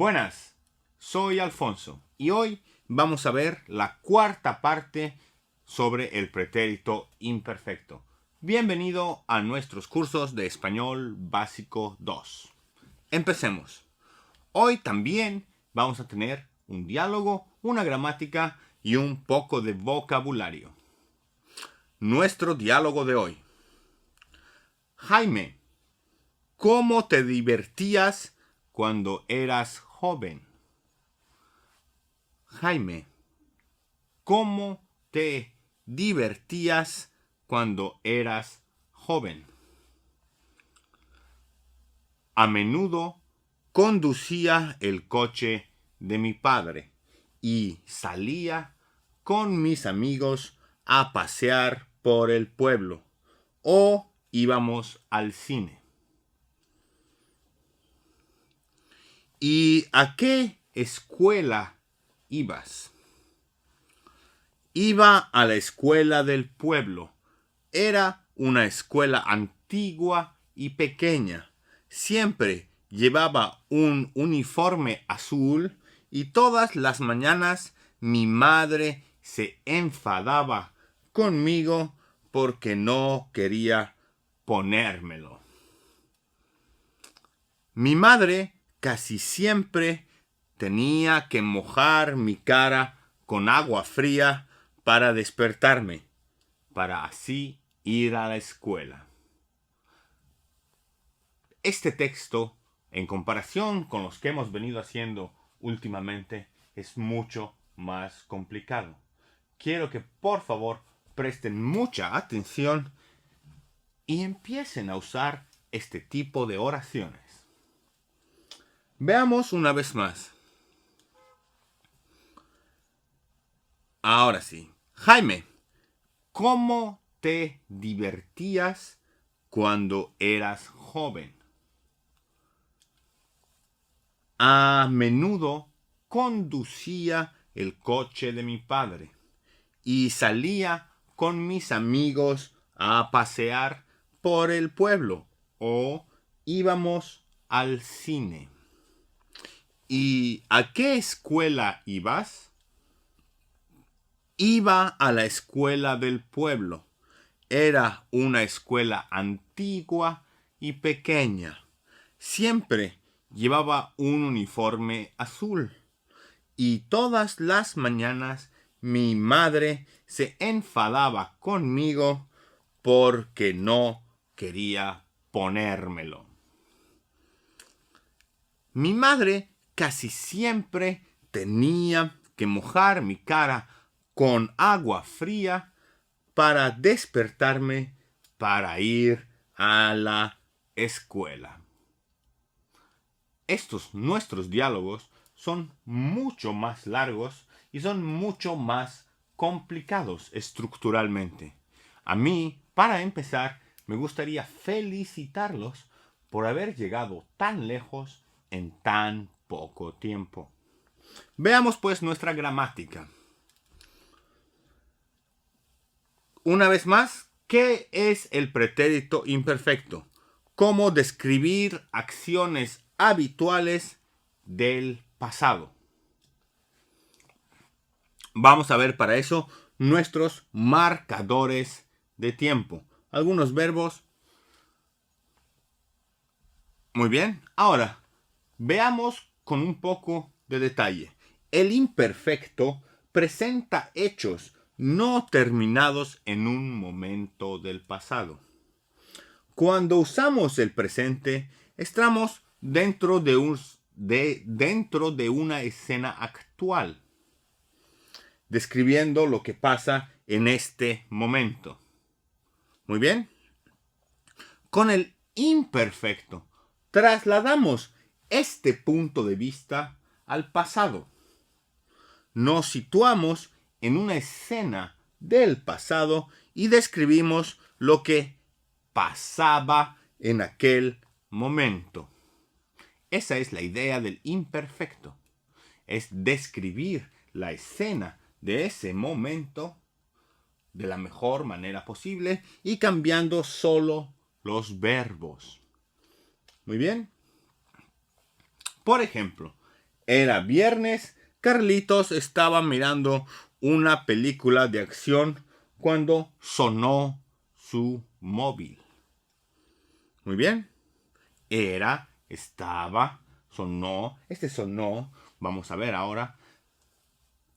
Buenas, soy Alfonso y hoy vamos a ver la cuarta parte sobre el pretérito imperfecto. Bienvenido a nuestros cursos de Español Básico 2. Empecemos. Hoy también vamos a tener un diálogo, una gramática y un poco de vocabulario. Nuestro diálogo de hoy. Jaime, ¿cómo te divertías cuando eras joven? Jaime, ¿cómo te divertías cuando eras joven? A menudo conducía el coche de mi padre y salía con mis amigos a pasear por el pueblo o íbamos al cine. ¿Y a qué escuela ibas? Iba a la escuela del pueblo. Era una escuela antigua y pequeña. Siempre llevaba un uniforme azul y todas las mañanas mi madre se enfadaba conmigo porque no quería ponérmelo. Mi madre casi siempre tenía que mojar mi cara con agua fría para despertarme, para así ir a la escuela. Este texto, en comparación con los que hemos venido haciendo últimamente, es mucho más complicado. Quiero que por favor presten mucha atención y empiecen a usar este tipo de oraciones. Veamos una vez más. Ahora sí. Jaime, ¿cómo te divertías cuando eras joven? A menudo conducía el coche de mi padre y salía con mis amigos a pasear por el pueblo o íbamos al cine. ¿Y a qué escuela ibas? Iba a la escuela del pueblo. Era una escuela antigua y pequeña. Siempre llevaba un uniforme azul. Y todas las mañanas mi madre se enfadaba conmigo porque no quería ponérmelo. Mi madre casi siempre tenía que mojar mi cara con agua fría para despertarme para ir a la escuela. Estos nuestros diálogos son mucho más largos y son mucho más complicados estructuralmente. A mí, para empezar, me gustaría felicitarlos por haber llegado tan lejos en tan poco tiempo. Veamos pues nuestra gramática. Una vez más, ¿qué es el pretérito imperfecto? ¿Cómo describir acciones habituales del pasado? Vamos a ver para eso nuestros marcadores de tiempo. Algunos verbos. Muy bien. Ahora, veamos con un poco de detalle. El imperfecto presenta hechos no terminados en un momento del pasado. Cuando usamos el presente, estamos dentro de una escena actual, describiendo lo que pasa en este momento. Muy bien. Con el imperfecto, trasladamos este punto de vista al pasado. Nos situamos en una escena del pasado y describimos lo que pasaba en aquel momento. Esa es la idea del imperfecto. Es describir la escena de ese momento de la mejor manera posible y cambiando solo los verbos. Muy bien. Por ejemplo, Era viernes. Carlitos estaba mirando una película de acción cuando sonó su móvil. Muy bien. Era, estaba, sonó. Este sonó. Vamos a ver ahora.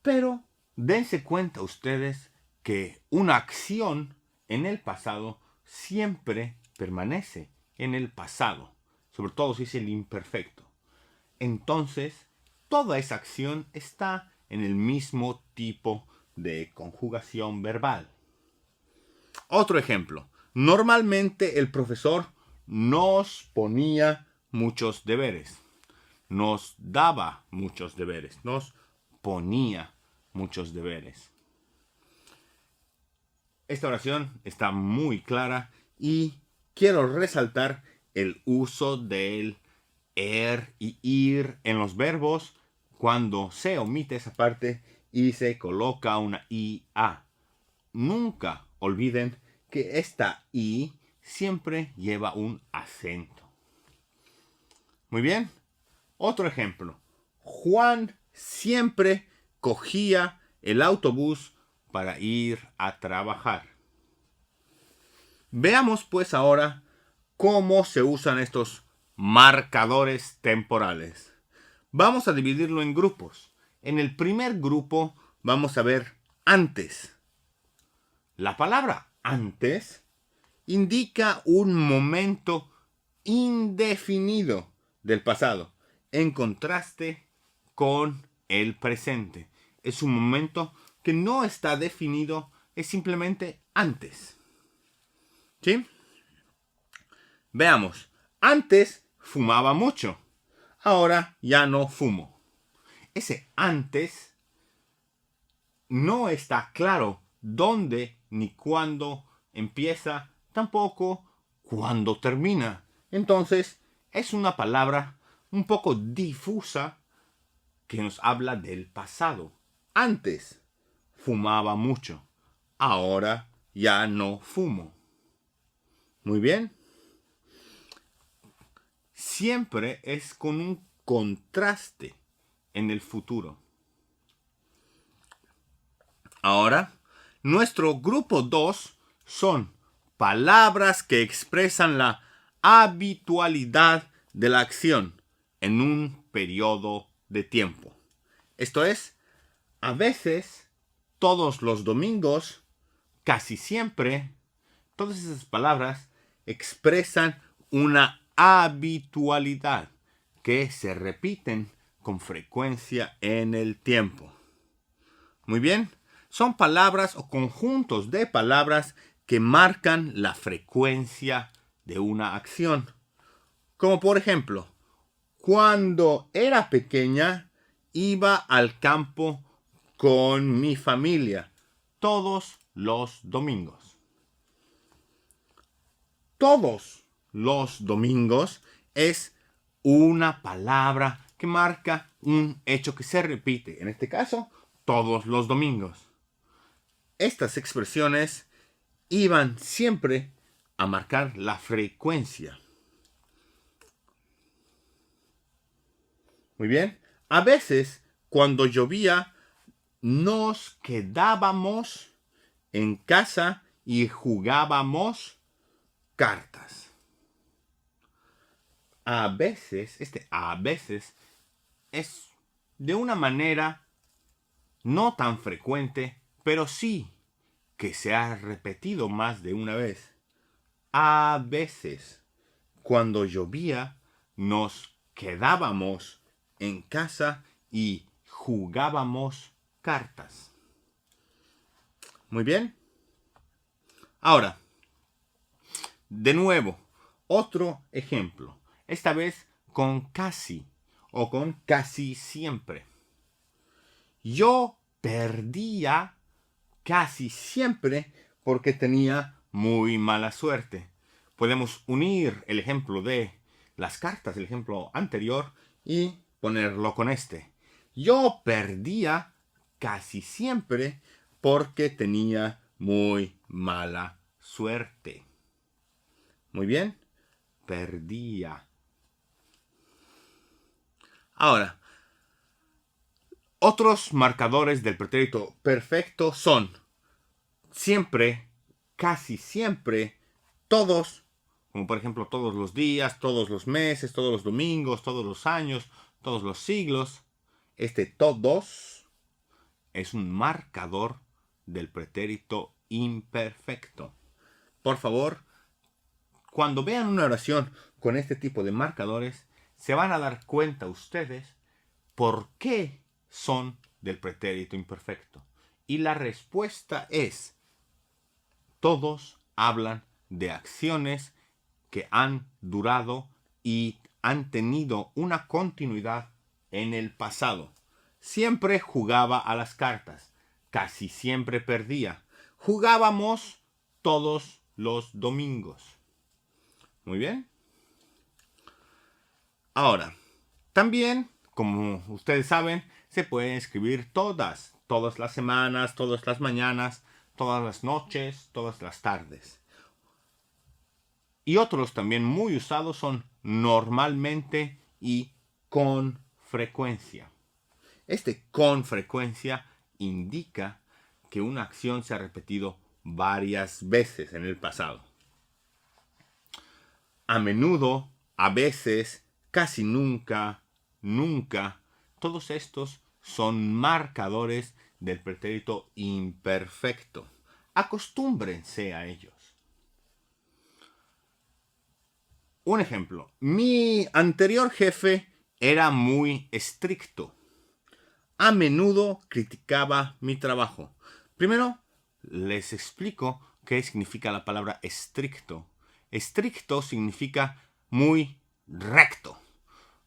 Pero dense cuenta ustedes que una acción en el pasado siempre permanece en el pasado. Sobre todo si es el imperfecto. Entonces, toda esa acción está en el mismo tipo de conjugación verbal. Otro ejemplo. Normalmente el profesor nos ponía muchos deberes. Nos daba muchos deberes. Nos ponía muchos deberes. Esta oración está muy clara y quiero resaltar el uso del y ir en los verbos cuando se omite esa parte y se coloca una IA. Nunca olviden que esta I siempre lleva un acento. Muy bien. Otro ejemplo. Juan siempre cogía el autobús para ir a trabajar. Veamos pues ahora cómo se usan estos marcadores temporales. Vamos a dividirlo en grupos. En el primer grupo vamos a ver antes. La palabra antes indica un momento indefinido del pasado, en contraste con el presente. Es un momento que no está definido, es simplemente antes. ¿Sí? Veamos. Antes fumaba mucho. Ahora ya no fumo. Ese antes no está claro dónde ni cuándo empieza, tampoco cuándo termina. Entonces, es una palabra un poco difusa que nos habla del pasado. Antes fumaba mucho. Ahora ya no fumo. Muy bien. Siempre es con un contraste en el futuro. Ahora, nuestro grupo 2 son palabras que expresan la habitualidad de la acción en un periodo de tiempo. Esto es, a veces, todos los domingos, casi siempre, todas esas palabras expresan una habitualidad que se repiten con frecuencia en el tiempo. Muy bien, son palabras o conjuntos de palabras que marcan la frecuencia de una acción. Como por ejemplo, cuando era pequeña iba al campo con mi familia todos los domingos. Todos los domingos es una palabra que marca un hecho que se repite. En este caso, todos los domingos. Estas expresiones iban siempre a marcar la frecuencia. Muy bien. A veces, cuando llovía, nos quedábamos en casa y jugábamos cartas. A veces, a veces es de una manera no tan frecuente, pero sí que se ha repetido más de una vez. A veces, cuando llovía, nos quedábamos en casa y jugábamos cartas. Muy bien. Ahora, de nuevo, otro ejemplo. Esta vez con casi o con casi siempre. Yo perdía casi siempre porque tenía muy mala suerte. Podemos unir el ejemplo de las cartas, el ejemplo anterior, y ponerlo con este. Yo perdía casi siempre porque tenía muy mala suerte. Muy bien. Perdía. Ahora, Otros marcadores del pretérito perfecto son siempre, casi siempre, todos, como por ejemplo todos los días, todos los meses, todos los domingos, todos los años, todos los siglos. Este todos es un marcador del pretérito imperfecto. Por favor, cuando vean una oración con este tipo de marcadores, se van a dar cuenta ustedes por qué son del pretérito imperfecto. Y la respuesta es: todos hablan de acciones que han durado y han tenido una continuidad en el pasado. Siempre jugaba a las cartas, casi siempre perdía. Jugábamos todos los domingos. Muy bien. Ahora, también, como ustedes saben, se pueden escribir todas las semanas, todas las mañanas, todas las noches, todas las tardes. Y otros también muy usados son normalmente y con frecuencia. Este con frecuencia indica que una acción se ha repetido varias veces en el pasado. A menudo, a veces, casi nunca, nunca, todos estos son marcadores del pretérito imperfecto. Acostúmbrense a ellos. Un ejemplo. Mi anterior jefe era muy estricto. A menudo criticaba mi trabajo. Primero, les explico qué significa la palabra estricto. Estricto significa muy recto,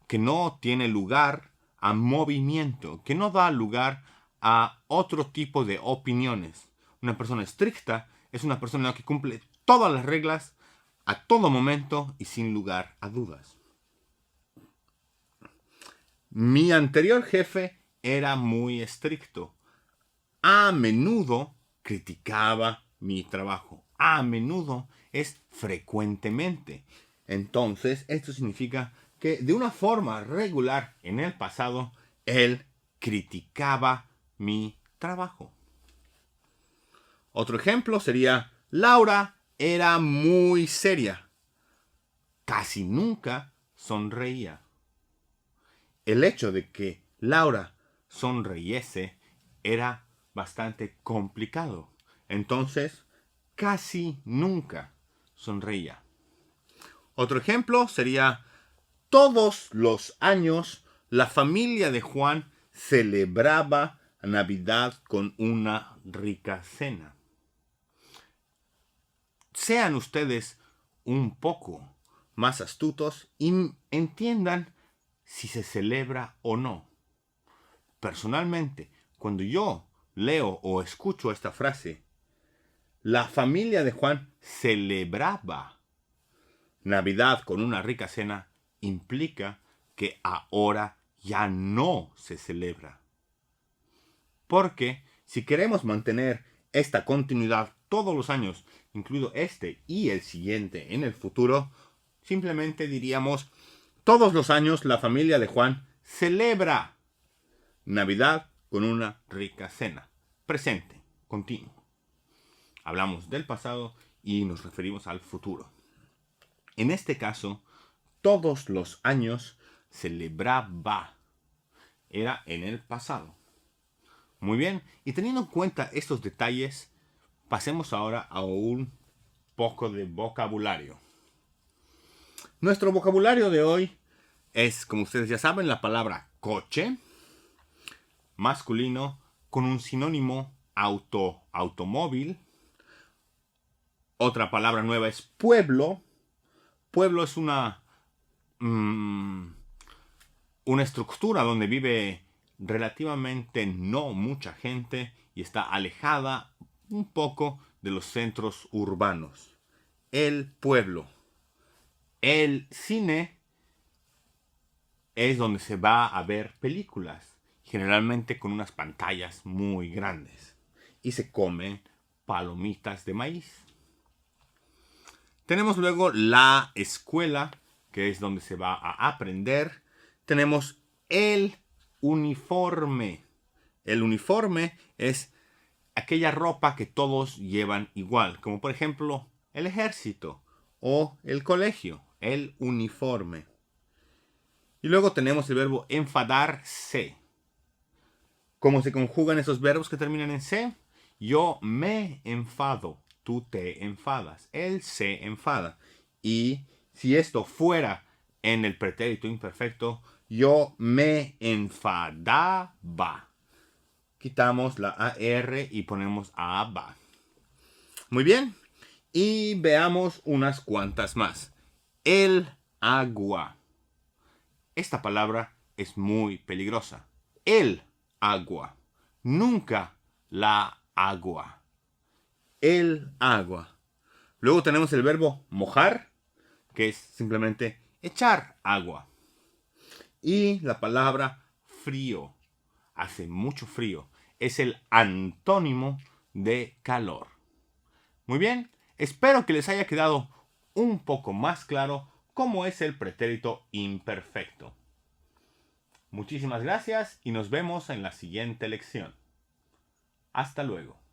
que no tiene lugar a movimiento, que no da lugar a otro tipo de opiniones. Una persona estricta es una persona que cumple todas las reglas a todo momento y sin lugar a dudas. Mi anterior jefe era muy estricto. A menudo criticaba mi trabajo. A menudo es frecuentemente. Entonces, esto significa que de una forma regular en el pasado, él criticaba mi trabajo. Otro ejemplo sería: Laura era muy seria. Casi nunca sonreía. El hecho de que Laura sonriese era bastante complicado. Entonces, casi nunca sonreía. Otro ejemplo sería: todos los años la familia de Juan celebraba Navidad con una rica cena. Sean ustedes un poco más astutos y entiendan si se celebra o no. Personalmente, cuando yo leo o escucho esta frase, la familia de Juan celebraba Navidad con una rica cena, implica que ahora ya no se celebra. Porque si queremos mantener esta continuidad todos los años, incluido este y el siguiente en el futuro, simplemente diríamos: todos los años la familia de Juan celebra Navidad con una rica cena. Presente, continuo. Hablamos del pasado y nos referimos al futuro. En este caso, todos los años celebraba. Era en el pasado. Muy bien, y teniendo en cuenta estos detalles, pasemos ahora a un poco de vocabulario. Nuestro vocabulario de hoy es, como ustedes ya saben, la palabra coche, masculino, con un sinónimo automóvil. Otra palabra nueva es pueblo. Pueblo es una estructura donde vive relativamente no mucha gente y está alejada un poco de los centros urbanos. El pueblo. El cine es donde se va a ver películas, generalmente con unas pantallas muy grandes, y se comen palomitas de maíz. Tenemos luego la escuela, que es donde se va a aprender. Tenemos el uniforme. El uniforme es aquella ropa que todos llevan igual, como por ejemplo el ejército o el colegio, el uniforme. Y luego tenemos el verbo enfadarse. ¿Cómo se conjugan esos verbos que terminan en se? Yo me enfado, tú te enfadas, él se enfada. Y si esto fuera en el pretérito imperfecto, yo me enfadaba. Quitamos la AR y ponemos aba. Muy bien. Y veamos unas cuantas más. El agua. Esta palabra es muy peligrosa. El agua. Nunca la agua. El agua. Luego tenemos el verbo mojar, que es simplemente echar agua. Y la palabra frío. Hace mucho frío. Es el antónimo de calor. Muy bien, espero que les haya quedado un poco más claro cómo es el pretérito imperfecto. Muchísimas gracias y nos vemos en la siguiente lección. Hasta luego.